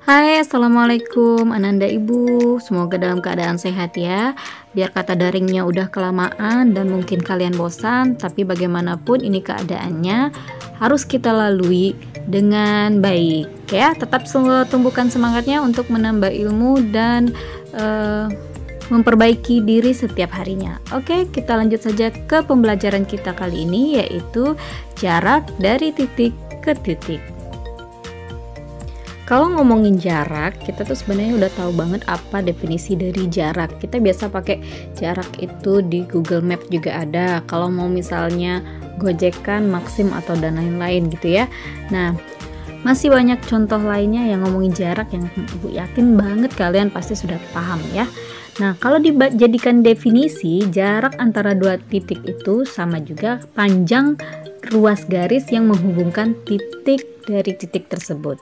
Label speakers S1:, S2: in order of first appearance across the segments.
S1: Hai, assalamualaikum Ananda Ibu, semoga dalam keadaan sehat ya. Biar kata daringnya udah kelamaan dan mungkin kalian bosan, tapi bagaimanapun ini keadaannya harus kita lalui dengan baik ya. Tetap tumbuhkan semangatnya untuk menambah ilmu dan memperbaiki diri setiap harinya. Oke, kita lanjut saja ke pembelajaran kita kali ini, yaitu jarak dari titik ke titik. Kalau ngomongin jarak, kita tuh sebenarnya udah tahu banget apa definisi dari jarak. Kita biasa pakai jarak itu di Google Map juga ada. Kalau mau misalnya Gojekan, Maxim atau dan lain-lain gitu ya. Nah, masih banyak contoh lainnya yang ngomongin jarak yang Ibu yakin banget kalian pasti sudah paham ya. Nah, kalau dijadikan definisi, jarak antara dua titik itu sama juga panjang ruas garis yang menghubungkan titik dari titik tersebut.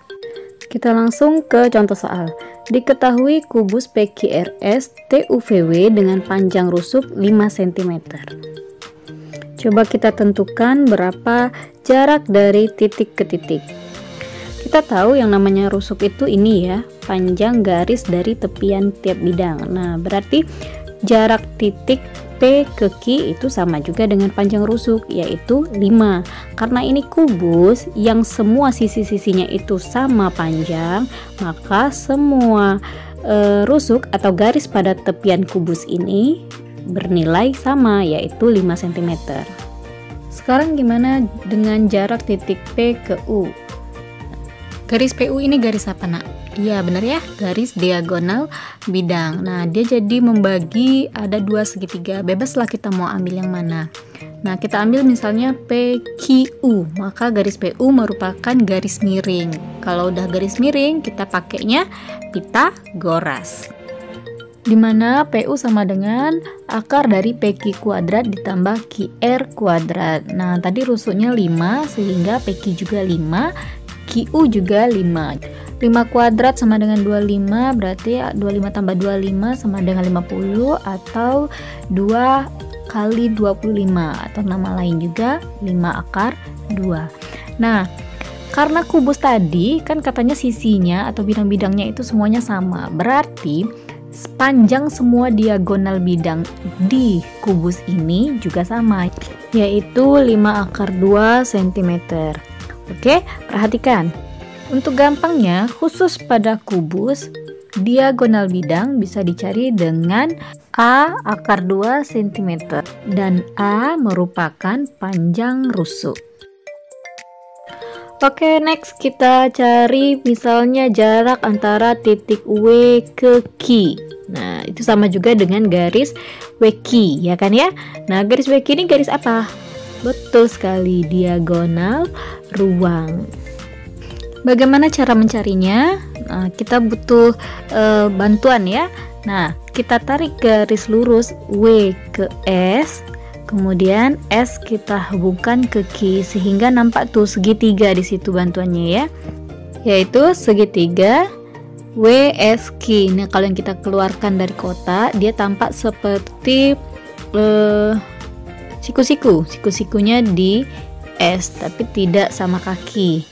S1: Kita langsung ke contoh soal. Diketahui kubus PQRS TUVW dengan panjang rusuk 5 cm. Coba kita tentukan berapa jarak dari titik ke titik. Kita tahu yang namanya rusuk itu ini ya, panjang garis dari tepian tiap bidang. Nah, berarti jarak titik P ke Q itu sama juga dengan panjang rusuk, yaitu 5. Karena ini kubus yang semua sisi-sisinya itu sama panjang, maka semua rusuk atau garis pada tepian kubus ini bernilai sama, yaitu 5 cm. Sekarang gimana dengan jarak titik P ke U? Garis PU ini garis apa nak? Iya benar ya, garis diagonal bidang. Nah, dia jadi membagi ada dua segitiga, bebaslah kita mau ambil yang mana. Nah, kita ambil misalnya PQU, maka garis PU merupakan garis miring. Kalau udah garis miring, kita pakainya Pitagoras, dimana PU sama dengan akar dari PQ kuadrat ditambah QR kuadrat. Nah, tadi rusuknya 5, sehingga PQ juga 5, QU juga 5. 5 kuadrat sama dengan 25, berarti 25 tambah 25 sama dengan 50, atau 2 kali 25, atau nama lain juga 5 akar 2. Nah, karena kubus tadi kan katanya sisinya atau bidang-bidangnya itu semuanya sama, berarti panjang semua diagonal bidang di kubus ini juga sama, yaitu 5 akar 2 cm. Oke, perhatikan. Untuk gampangnya, khusus pada kubus, diagonal bidang bisa dicari dengan A akar 2 cm dan A merupakan panjang rusuk. Oke, next kita cari misalnya jarak antara titik W ke Q. Nah, itu sama juga dengan garis WQ, ya kan ya? Nah, garis WQ ini garis apa? Betul sekali, diagonal ruang. Bagaimana cara mencarinya? Nah, kita butuh bantuan ya. Nah, kita tarik garis lurus W ke S, kemudian S kita hubungkan ke Q, sehingga nampak tuh segitiga di situ bantuannya ya, yaitu segitiga WSQ. Nah, kalau yang kita keluarkan dari kotak, dia tampak seperti siku-sikunya di S, tapi tidak sama kaki.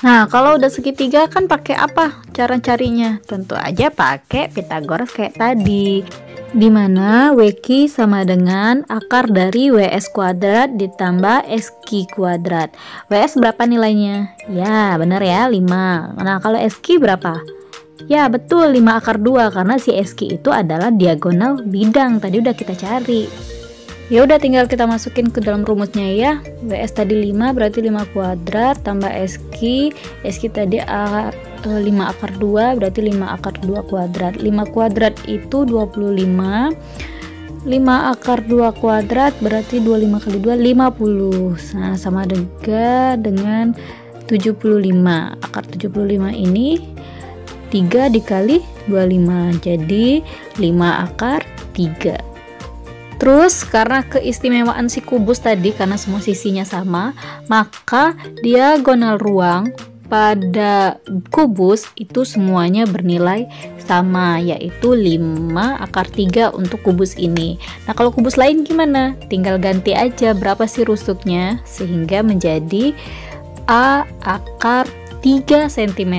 S1: Nah, kalau udah segitiga kan pakai apa cara carinya? Tentu aja pakai Pitagoras kayak tadi, dimana WQ sama dengan akar dari WS kuadrat ditambah SQ kuadrat. WS berapa nilainya? Ya benar ya, 5. Nah, kalau SQ berapa? Ya betul, 5 akar 2, karena si SQ itu adalah diagonal bidang, tadi udah kita cari. Ya udah, tinggal kita masukin ke dalam rumusnya ya. WS tadi 5 berarti 5 kuadrat tambah SQ tadi 5 akar 2 berarti 5 akar 2 kuadrat. 5 kuadrat itu 25. 5 akar 2 kuadrat berarti 25 kali 2 50. Nah, sama juga dengan 75. Akar 75 ini 3 dikali 25, jadi 5 akar 3. Terus karena keistimewaan si kubus tadi, karena semua sisinya sama, maka diagonal ruang pada kubus itu semuanya bernilai sama, yaitu 5 akar 3 untuk kubus ini. Nah, kalau kubus lain gimana? Tinggal ganti aja berapa sih rusuknya sehingga menjadi A akar 3 cm.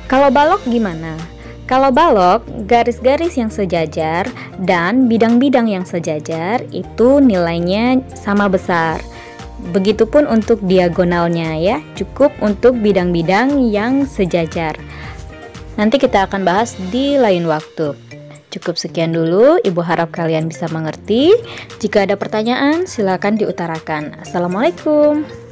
S1: Kalau balok gimana? Kalau balok, garis-garis yang sejajar dan bidang-bidang yang sejajar itu nilainya sama besar. Begitupun untuk diagonalnya ya, cukup untuk bidang-bidang yang sejajar. Nanti kita akan bahas di lain waktu. Cukup sekian dulu, Ibu harap kalian bisa mengerti. Jika ada pertanyaan, silakan diutarakan. Assalamualaikum.